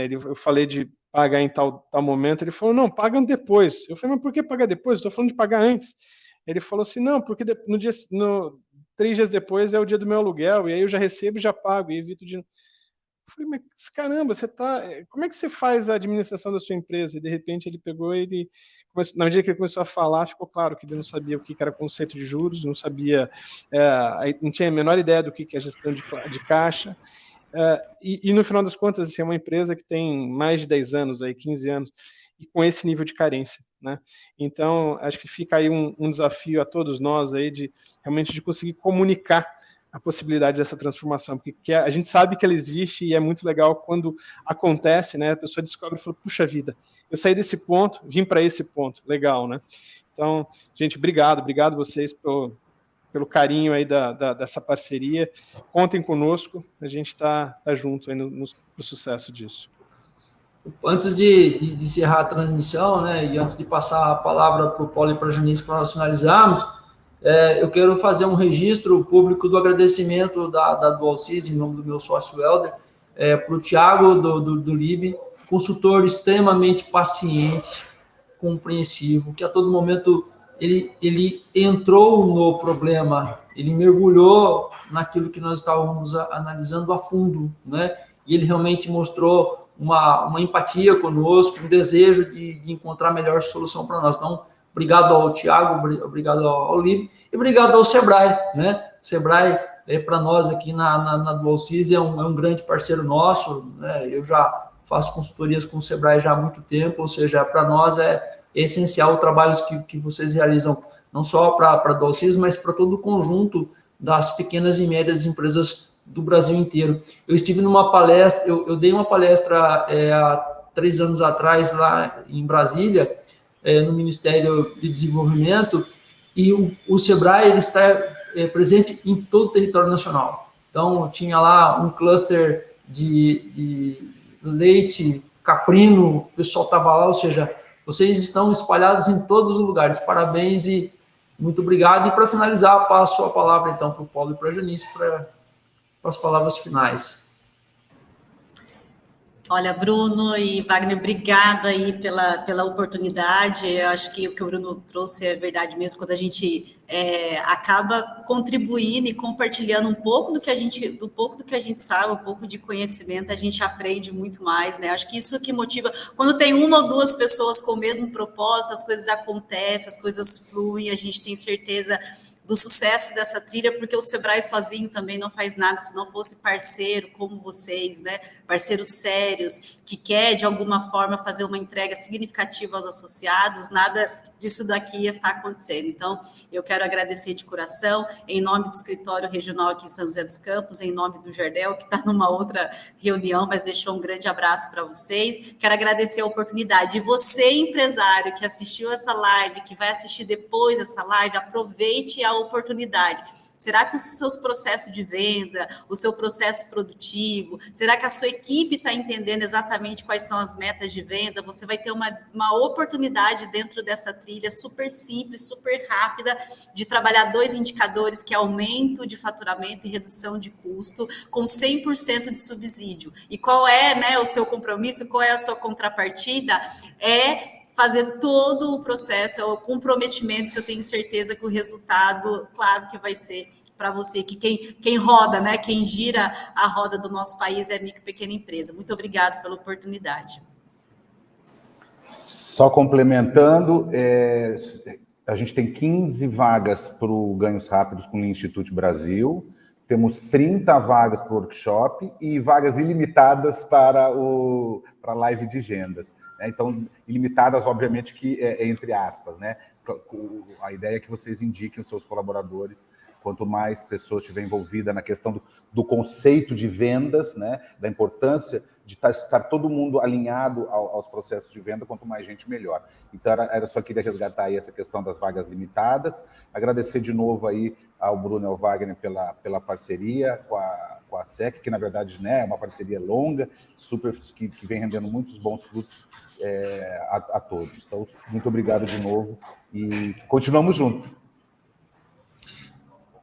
Eu falei de pagar em tal momento, ele falou, não, pagam depois. Eu falei, mas por que pagar depois? Eu estou falando de pagar antes. Ele falou assim, não, porque 3 dias depois é o dia do meu aluguel, e aí eu já recebo e já pago, e evito de... Eu falei, mas caramba, como é que você faz a administração da sua empresa? E de repente ele pegou e na medida que ele começou a falar, ficou claro que ele não sabia o que era conceito de juros, não sabia, não tinha a menor ideia do que é gestão de caixa. E no final das contas, assim, é uma empresa que tem mais de 10 anos, 15 anos, e com esse nível de carência, né? Então, acho que fica aí um desafio a todos nós aí realmente de conseguir comunicar a possibilidade dessa transformação, porque a gente sabe que ela existe e é muito legal quando acontece, né? A pessoa descobre e fala, puxa vida, eu saí desse ponto, vim para esse ponto, legal, né? Então, gente, obrigado vocês pelo carinho aí dessa parceria, contem conosco, a gente está junto aí no sucesso disso. Antes de encerrar a transmissão, né, e antes de passar a palavra para o Paulo e para a Janice para nós finalizarmos, eu quero fazer um registro público do agradecimento da Dualsys, em nome do meu sócio Helder, para o Thiago do LIB, consultor extremamente paciente, compreensivo, que a todo momento ele entrou no problema, ele mergulhou naquilo que nós estávamos analisando a fundo, né? E ele realmente mostrou uma empatia conosco, um desejo de encontrar a melhor solução para nós. Então, obrigado ao Thiago, obrigado ao Lib e obrigado ao Sebrae, né? Sebrae, para nós aqui na Dualsys, é um grande parceiro nosso, né? Eu já faço consultorias com o Sebrae já há muito tempo, ou seja, para nós é essencial o trabalho que vocês realizam, não só para a Dualsys, mas para todo o conjunto das pequenas e médias empresas do Brasil inteiro. Eu estive numa palestra, eu dei uma palestra há 3 anos atrás lá em Brasília, no Ministério de Desenvolvimento, e o Sebrae ele está presente em todo o território nacional. Então, tinha lá um cluster de leite caprino, o pessoal estava lá, ou seja, vocês estão espalhados em todos os lugares. Parabéns e muito obrigado. E para finalizar, passo a palavra então para o Paulo e para a Janice para as palavras finais. Olha, Bruno e Wagner, obrigado aí pela oportunidade. Eu acho que o que o Bruno trouxe é verdade mesmo, quando a gente acaba contribuindo e compartilhando um pouco do que a gente sabe, um pouco de conhecimento, a gente aprende muito mais, né? Acho que isso que motiva, quando tem 1 ou 2 pessoas com o mesmo propósito, as coisas acontecem, as coisas fluem, a gente tem certeza do sucesso dessa trilha, porque o Sebrae sozinho também não faz nada se não fosse parceiro como vocês, né? Parceiros sérios, que quer de alguma forma fazer uma entrega significativa aos associados, nada disso daqui está acontecendo. Então, eu quero agradecer de coração, em nome do escritório regional aqui em São José dos Campos, em nome do Jardel, que está numa outra reunião, mas deixou um grande abraço para vocês. Quero agradecer a oportunidade. E você, empresário, que assistiu essa live, que vai assistir depois essa live, aproveite a oportunidade. Será que os seus processos de venda, o seu processo produtivo, será que a sua equipe está entendendo exatamente quais são as metas de venda? Você vai ter uma oportunidade dentro dessa trilha super simples, super rápida, de trabalhar 2 indicadores, que é aumento de faturamento e redução de custo, com 100% de subsídio. E qual é, né, o seu compromisso, qual é a sua contrapartida? Fazer todo o processo, é o comprometimento que eu tenho certeza que o resultado, claro que vai ser para você, que quem roda, né, quem gira a roda do nosso país é a micro e pequena empresa. Muito obrigado pela oportunidade. Só complementando, a gente tem 15 vagas para o Ganhos Rápidos com o Instituto Brasil, temos 30 vagas para o workshop e vagas ilimitadas para a live de vendas. Então, ilimitadas, obviamente, que entre aspas, né? A ideia é que vocês indiquem os seus colaboradores, quanto mais pessoas estiverem envolvidas na questão do conceito de vendas, né? Da importância de estar todo mundo alinhado aos processos de venda, quanto mais gente, melhor. Então, eu só queria resgatar aí essa questão das vagas limitadas, agradecer de novo aí ao Bruno e ao Wagner pela parceria com a SEC, que, na verdade, né, é uma parceria longa, super, que vem rendendo muitos bons frutos a todos. Então, muito obrigado de novo e continuamos juntos.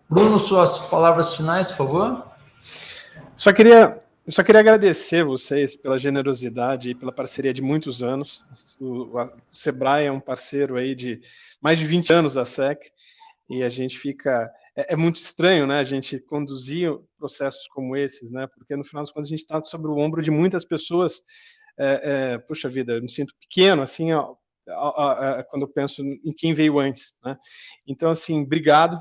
Bruno, suas palavras finais, por favor. Eu só queria agradecer vocês pela generosidade e pela parceria de muitos anos. O Sebrae é um parceiro aí de mais de 20 anos da SEC e a gente fica... É muito estranho, né, a gente conduzir processos como esses, né, porque no final das contas a gente está sobre o ombro de muitas pessoas. Puxa vida, eu me sinto pequeno, assim, quando eu penso em quem veio antes, né? Então, assim, obrigado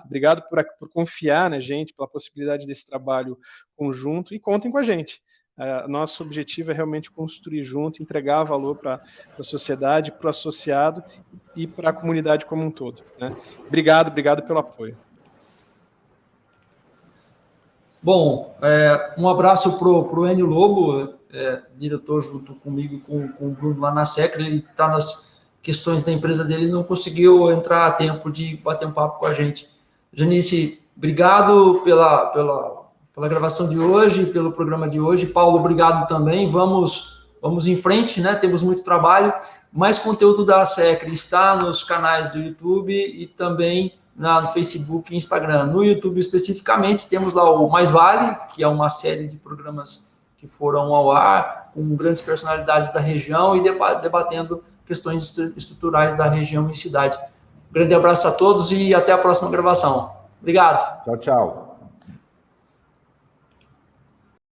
por confiar na gente, pela possibilidade desse trabalho conjunto, e contem com a gente. Nosso objetivo é realmente construir junto, entregar valor para a sociedade, para o associado e para a comunidade como um todo, né? Obrigado pelo apoio. Bom, um abraço para o Enio Lobo, diretor junto comigo e com o Bruno lá na SEC. Ele está nas questões da empresa dele, não conseguiu entrar a tempo de bater um papo com a gente. Janice, obrigado pela gravação de hoje, pelo programa de hoje. Paulo, obrigado também. Vamos em frente, né? Temos muito trabalho. Mais conteúdo da SEC está nos canais do YouTube e também no Facebook e Instagram. No YouTube, especificamente, temos lá o Mais Vale, que é uma série de programas que foram ao ar, com grandes personalidades da região e debatendo questões estruturais da região e cidade. Um grande abraço a todos e até a próxima gravação. Obrigado. Tchau, tchau.